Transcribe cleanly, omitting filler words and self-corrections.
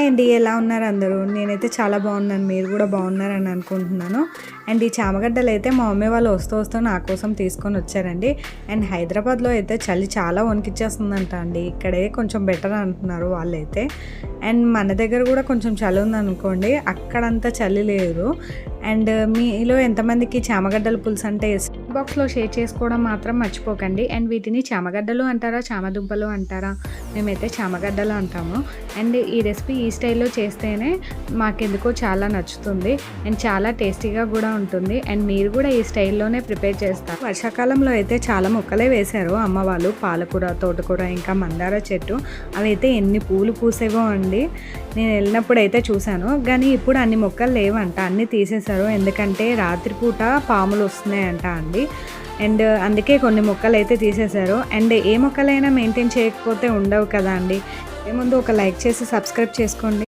Hi అండి, ఎలా ఉన్నారు అందరూ? నేనైతే చాలా బాగున్నాను. మీరు కూడా బాగున్నారని అనుకుంటున్నాను. అండ్ ఈ చామగడ్డలు అయితే మా మమ్మీ వాళ్ళు వస్తూ నా కోసం తీసుకొని వచ్చారండి. అండ్ హైదరాబాద్లో అయితే చలి చాలా వణికిచ్చేస్తుందంట అండి. ఇక్కడే కొంచెం బెటర్ అంటున్నారు వాళ్ళైతే. అండ్ మన దగ్గర కూడా కొంచెం చలి ఉందనుకోండి, అక్కడంతా చలి లేదు. అండ్ మీలో ఎంతమందికి చామగడ్డల పులుసు అంటే బాక్స్లో షేర్ చేసుకోవడం మాత్రం మర్చిపోకండి. అండ్ వీటిని చామగడ్డలు అంటారా, చామదుంపలు అంటారా? మేమైతే చామగడ్డలు అంటాము. అండ్ ఈ రెసిపీ ఈ స్టైల్లో చేస్తేనే మాకెందుకో చాలా నచ్చుతుంది. అండ్ చాలా టేస్టీగా కూడా ఉంటుంది. అండ్ మీరు కూడా ఈ స్టైల్లోనే ప్రిపేర్ చేస్తారు. వర్షాకాలంలో అయితే చాలా మొక్కలే వేశారు అమ్మ వాళ్ళు. పాలకూర, తోటకూర, ఇంకా మందార చెట్టు. అవి అయితే ఎన్ని పూలు పూసేవో అండి. నేను వెళ్ళినప్పుడు అయితే చూశాను. కానీ ఇప్పుడు అన్ని మొక్కలు లేవంట, అన్నీ తీసేశారు. ఎందుకంటే రాత్రిపూట పాములు వస్తున్నాయంట అండి. అండ్ అందుకే కొన్ని మొక్కలు అయితే తీసేశారు. అండ్ ఏ మొక్కలైనా మెయింటైన్ చేయకపోతే ఉండవు కదా అండి. ఏముందు ఒక లైక్ చేసి సబ్స్క్రైబ్ చేసుకోండి.